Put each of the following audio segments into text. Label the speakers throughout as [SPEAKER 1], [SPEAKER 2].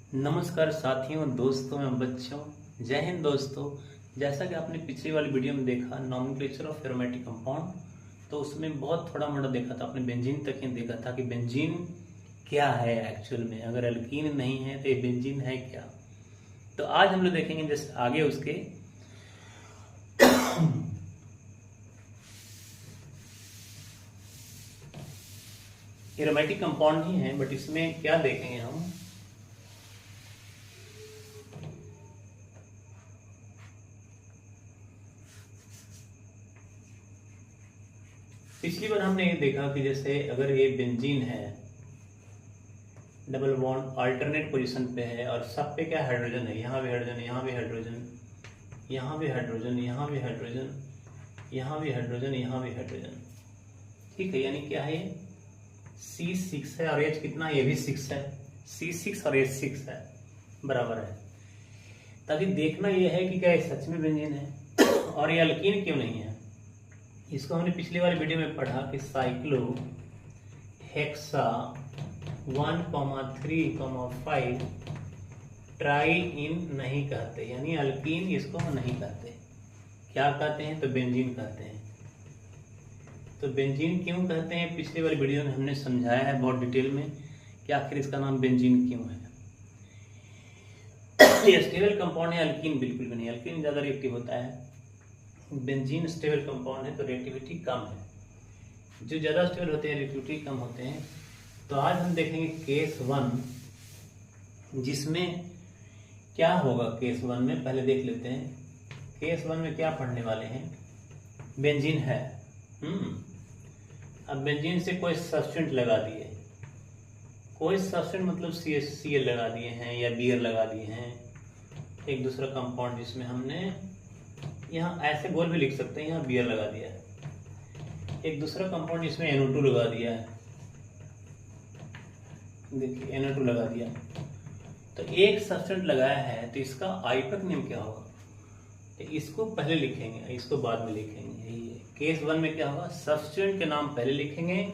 [SPEAKER 1] नमस्कार साथियों, दोस्तों एवं बच्चों। जय हिंद दोस्तों। जैसा कि आपने पिछली वाली वीडियो में देखा नॉमेनक्लेचर ऑफ एरोमेटिक कंपाउंड, तो उसमें बहुत थोड़ा मोड़ा देखा था, आपने बेंजीन तक ही देखा था कि बेंजीन क्या है एक्चुअल में। अगर एल्कीन नहीं है तो ये बेंजीन है क्या। तो आज हम लोग देखेंगे जैसे आगे उसके एरोमेटिक कंपाउंड ही है, बट इसमें क्या देखेंगे हम। पिछली बार हमने ये देखा कि जैसे अगर ये बेंजीन है, डबल बॉन्ड अल्टरनेट पोजीशन पे है और सब पे क्या हाइड्रोजन है, यहाँ भी हाइड्रोजन, यहाँ भी हाइड्रोजन, यहाँ भी हाइड्रोजन, यहाँ भी हाइड्रोजन, यहाँ भी हाइड्रोजन, यहाँ भी हाइड्रोजन। ठीक है, यानी क्या है, C6 है और H कितना है, ये भी 6 है। C6 और H6 है, बराबर है। तभी देखना यह है कि क्या ये सच में बेंजीन है और ये अल्कीन क्यों नहीं है। इसको हमने पिछली बार वीडियो में पढ़ा कि साइक्लो हेक्सा 1,3,5 ट्राई इन नहीं कहते, यानी अल्कीन इसको नहीं कहते। क्या कहते हैं, तो बेंजीन कहते हैं। तो बेंजीन क्यों कहते हैं, पिछली वाली वीडियो में हमने समझाया है बहुत डिटेल में कि आखिर इसका नाम बेंजीन क्यों है। ये स्टेबल कंपाउंड है, अल्कीन बिल्कुल भी नहीं। अल्कीन ज़्यादा रिएक्टिव होता है, बेंजीन स्टेबल कंपाउंड है तो रिएक्टिविटी कम है। जो ज़्यादा स्टेबल होते हैं रिएक्टिविटी कम होते हैं। तो आज हम देखेंगे केस 1, जिसमें क्या होगा। केस 1 में पहले देख लेते हैं, केस 1 में क्या पढ़ने वाले हैं। बेंजीन है, अब बेंजीन से कोई सब्स्टेंट लगा दिए, कोई सब्स्टेंट मतलब CH लगा दिए हैं या बियर लगा दिए हैं, एक दूसरा कंपाउंड जिसमें हमने यहाँ ऐसे गोल भी लिख सकते हैं, यहाँ बियर लगा दिया है। एक दूसरा कंपाउंड जिसमें NO2 लगा दिया है, देखिए NO2 लगा दिया। तो एक सब्स्टेंट लगाया है तो इसका आइपक नेम क्या होगा, तो इसको पहले लिखेंगे, इसको बाद में लिखेंगे। यही है केस 1 में क्या होगा, सब्स्टेंट के नाम पहले लिखेंगे,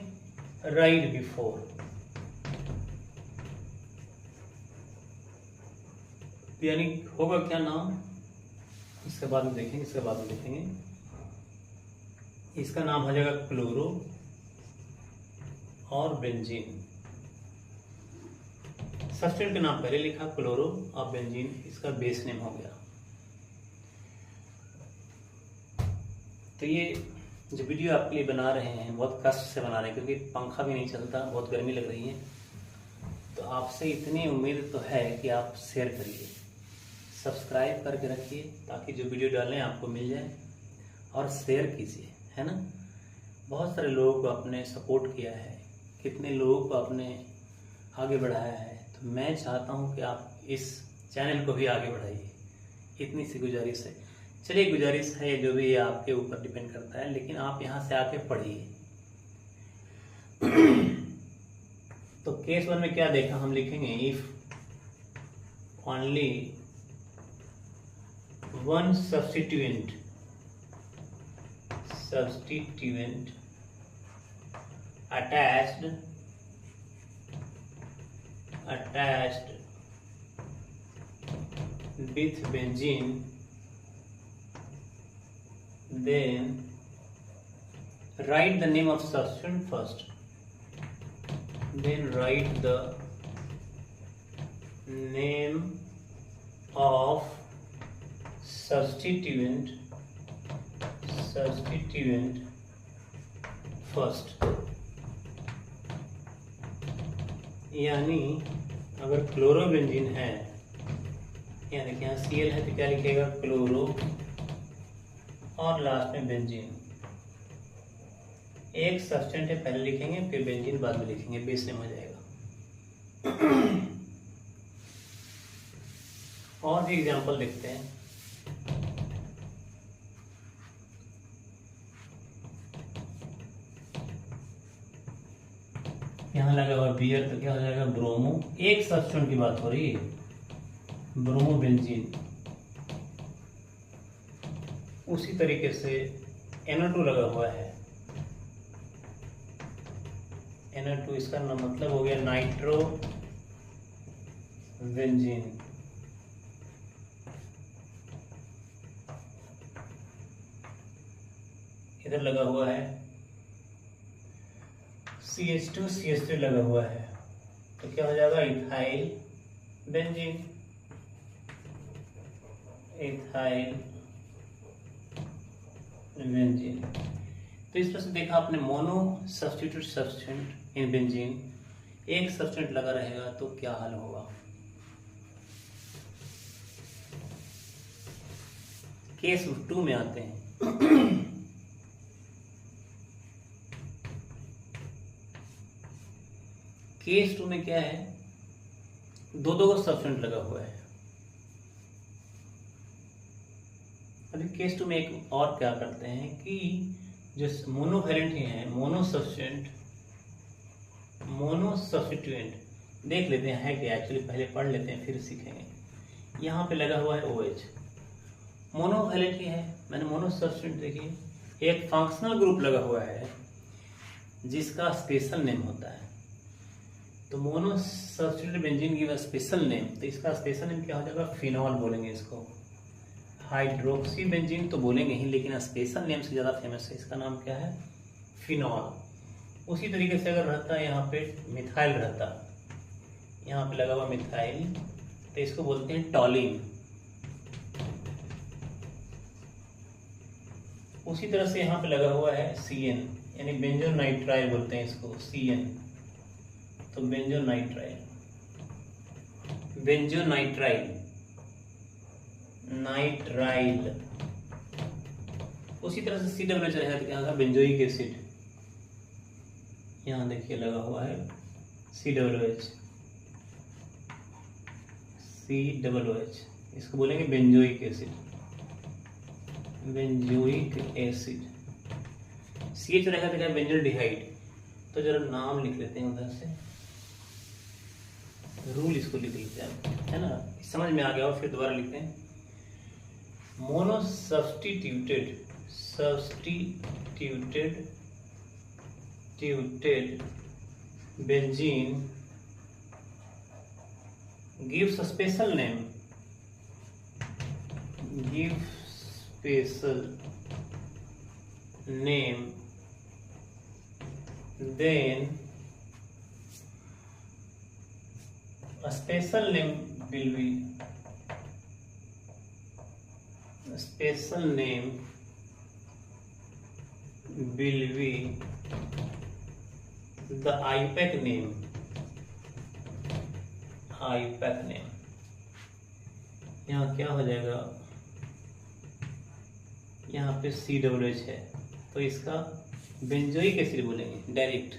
[SPEAKER 1] राइट बिफोर। यानी होगा क्या नाम, इसके बाद में देखेंगे, इसके बाद में देखेंगे। इसका नाम हो जाएगा क्लोरो और बेंजीन। सब्स्टेंट का नाम पहले लिखा क्लोरो और बेंजीन, इसका बेस नेम हो गया। तो ये जो वीडियो आपके लिए बना रहे हैं बहुत कष्ट से बना रहे हैं, क्योंकि पंखा भी नहीं चलता, बहुत गर्मी लग रही है। तो आपसे इतनी उम्मीद तो है कि आप शेयर करिए, सब्सक्राइब करके रखिए, ताकि जो वीडियो डालें आपको मिल जाए, और शेयर कीजिए, है ना। बहुत सारे लोगों को आपने सपोर्ट किया है, कितने लोगों को आपने आगे बढ़ाया है। तो मैं चाहता हूं कि आप इस चैनल को भी आगे बढ़ाइए, इतनी सी गुजारिश है। चलिए, गुजारिश है जो भी आपके ऊपर डिपेंड करता है, लेकिन आप यहाँ से आके पढ़िए। तो केस 1 में क्या देखा, हम लिखेंगे if only one substituent attached with benzene, then write the name of substituent first, then write the name of substituent first. यानी अगर क्लोरोबेंजीन है, यानी कि यहाँ Cl है तो क्या लिखेगा, क्लोरो और लास्ट में बेंजीन। एक सब्स्टेंट है पहले लिखेंगे, फिर बेंजीन बाद में लिखेंगे, बेस नेम हो जाएगा। और भी एग्जांपल देखते हैं। यहाँ लगा हुआ बियर तो क्या हो जाएगा, ब्रोमो। एक सब्स्टेंट की बात हो रही है, ब्रोमोबेंजीन। उसी तरीके से NO2 लगा हुआ है, Na2 इसका मतलब हो गया नाइट्रो बेंजीन। इधर लगा हुआ है CH2 CH3 लगा हुआ है, तो क्या हो जाएगा? Ethyl benzene. Ethyl benzene. तो इस तरह से देखा आपने, मोनो सब्स्टिट्यूट सब्सटेंट इन बेंजीन, एक सब्सटेंट लगा रहेगा तो क्या हाल होगा। केस 2 में आते हैं। केस 2 में क्या है? दो को सब्सटेंट लगा हुआ है। अभी केस 2 में एक और क्या करते हैं कि जो मोनोवैलेंट है, मोनो सब्स्टिट्यूएंट देख लेते हैं है क्या एक्चुअली, पहले पढ़ लेते हैं फिर सीखेंगे। यहाँ पे लगा हुआ है OH, मोनोवैलेंट ही है। मैंने मोनो सब्स्टिट्यूएंट देखिए, एक फंक्शनल ग्रुप लगा हुआ है जिसका स्पेशल नेम होता है। तो मोनो सब्स्टिट्यूटेड बेंजीन की स्पेशल नेम, तो इसका स्पेशल नेम क्या हो जाएगा? फिनॉल बोलेंगे इसको। हाइड्रोक्सी बेंजीन तो बोलेंगे ही, लेकिन स्पेशल नेम से ज़्यादा फेमस है, इसका नाम क्या है? फिनॉल। उसी तरीके से अगर रहता है यहाँ पे मिथाइल रहता, यहाँ पे लगा हुआ मिथाइल, तो इसको बोलते हैं टॉलिन। उसी तरह से यहाँ पे लगा हुआ है CN, यानी बेंजोनाइट्राइल बोलते हैं इसको, CN। तो बेंजोनाइट्राइल, नाइट्राइल। उसी तरह से COOH रहेगा तो क्या होगा? Benzoic acid. यहाँ देखिए लगा हुआ है COOH, इसको बोलेंगे बेंजोइक एसिड। CH रहेगा तो क्या? बेंजोल्डिहाइड। तो जरा नाम लिख लेते हैं उधर से, रूल इसको लिख लेते हैं, है ना, समझ में आ गया। और फिर दोबारा लिखते हैं, mono substituted benzene gives a special name, then a special name will be the IUPAC name। यहाँ क्या हो जाएगा? यहाँ पे COOH है, तो इसका बेंजोइक एसिड बोलेंगे डायरेक्ट,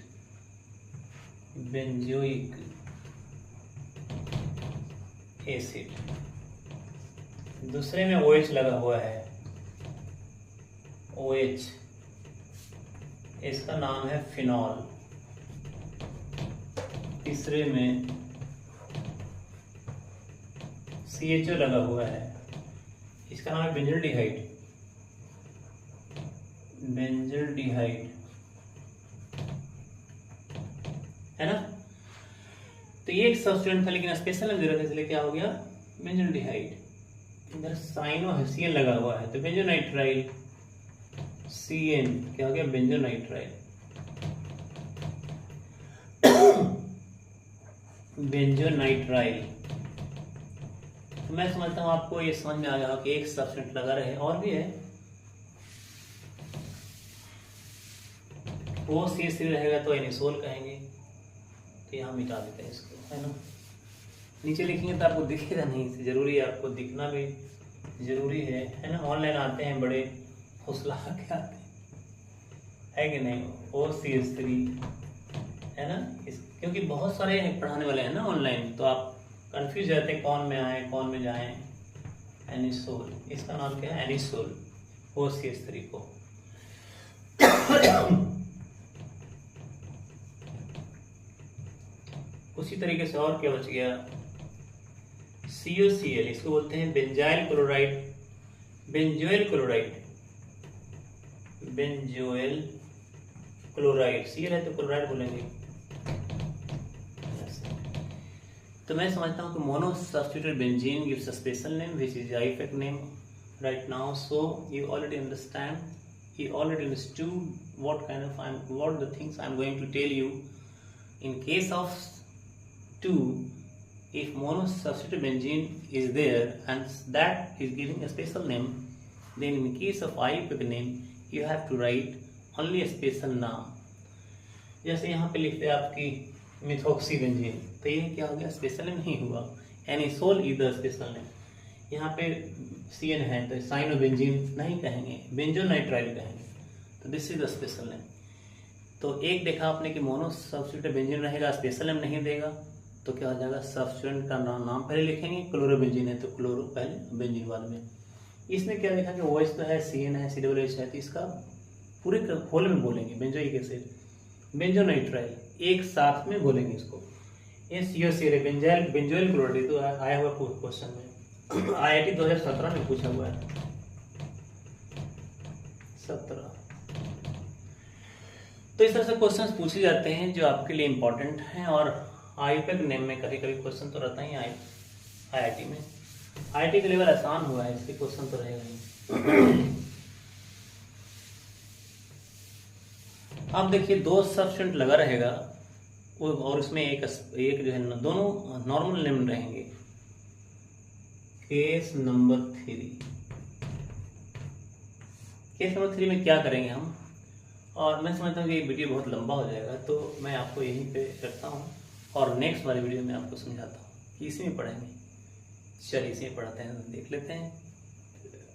[SPEAKER 1] बेंजोइक एसिड। दूसरे में OH लगा हुआ है, OH, इसका नाम है फिनॉल। तीसरे में CHO लगा हुआ है, इसका नाम है बेंजोल्डिहाइड। है ना। तो ये एक सब्स्टिट्यूएंट था, लेकिन स्पेशल नेम जरूरत है, इसलिए क्या हो गया? बेंजोल्डिहाइड। इधर साइनो है, CN लगा हुआ है, तो बेंजोनाइट्राइल, CN क्या हो गया? बेंजोनाइट्राइल। तो मैं समझता हूँ आपको ये समझ में आ गया कि एक सब्स्टिट्यूएंट लगा रहे, और भी है। वो CH3 रहेगा तो एनिसोल कहेंगे, तो यहाँ मिटा देते हैं इसको, है ना। नीचे लिखेंगे तो आपको दिखेगा नहीं, जरूरी है आपको दिखना भी जरूरी है ना। ऑनलाइन आते हैं बड़े हौसला के आते हैं, है कि नहीं? OCH3, है ना। क्योंकि बहुत सारे पढ़ाने वाले हैं ना ऑनलाइन, तो आप कंफ्यूज रहते हैं कौन में आए कौन में जाए। एनिसोल, इसका नाम क्या है? एनिसोल, OCH3 को। उसी तरीके से और क्या बच गया? COCl, इसको बोलते हैं बेंजाइल क्लोराइड। Cl है तो क्लोराइड बोलेंगे। तो मैं समझता हूँ कि mono substituted benzene gives a special name which is IUPAC name right now. So you already understand, you already understood what the things I'm going to tell you. In case of 2, if monosubstituted benzene is there and that is giving a special name, then in case of IUPAC name you have to write only a special name. जैसे यहाँ पे लिखते हैं आपकी methoxy benzene, तो ये क्या हो गया, स्पेशल नेम नहीं हुआ, एनिसोल इधर स्पेशल नेम। यहाँ पे CN है तो साइनोबेंजीन नहीं कहेंगे, बेंजोनाइट्राइल कहेंगे, तो this is the special name. तो एक देखा आपने कि मोनो सब्स्टिट्यूटेड बेंजीन रहेगा, स्पेशल नेम नहीं देगा, तो क्या हो जाएगा, सब्स्टिट्यूएंट का नाम पहले लिखेंगे, क्लोरोबेंजीन है तो क्लोरो पहले, बेंजीन बाद में। इसमें क्या लिखा कि OH तो है, CN है, COOH है, तो इसका पूरे होल में बोलेंगे बेंजोइक एसिड, बेंजोनाइट्राइल एक साथ में बोलेंगे इसको। बेंजोइल क्लोराइड तो आया हुआ क्वेश्चन में, IIT 2017 में पूछा हुआ है, 17। तो इस तरह से क्वेश्चंस पूछे जाते हैं जो आपके लिए इंपॉर्टेंट हैं, और आईयूपैक नेम में कभी कभी क्वेश्चन तो रहता ही IIT में। IIT का लेवल आसान हुआ है, इसके क्वेश्चन तो रहेगा ही। अब देखिए 2 सब्स्टिट्यूएंट लगा रहेगा और इसमें एक जो है दोनों नॉर्मल नेम रहेंगे। केस नंबर 3 में क्या करेंगे हम, और मैं समझता हूँ कि ये वीडियो बहुत लंबा हो जाएगा, तो मैं आपको यहीं पे करता हूँ और नेक्स्ट वाली वीडियो में आपको समझाता हूँ कि इसी में पढ़ेंगे। चलिए इसी में पढ़ते हैं, देख लेते हैं।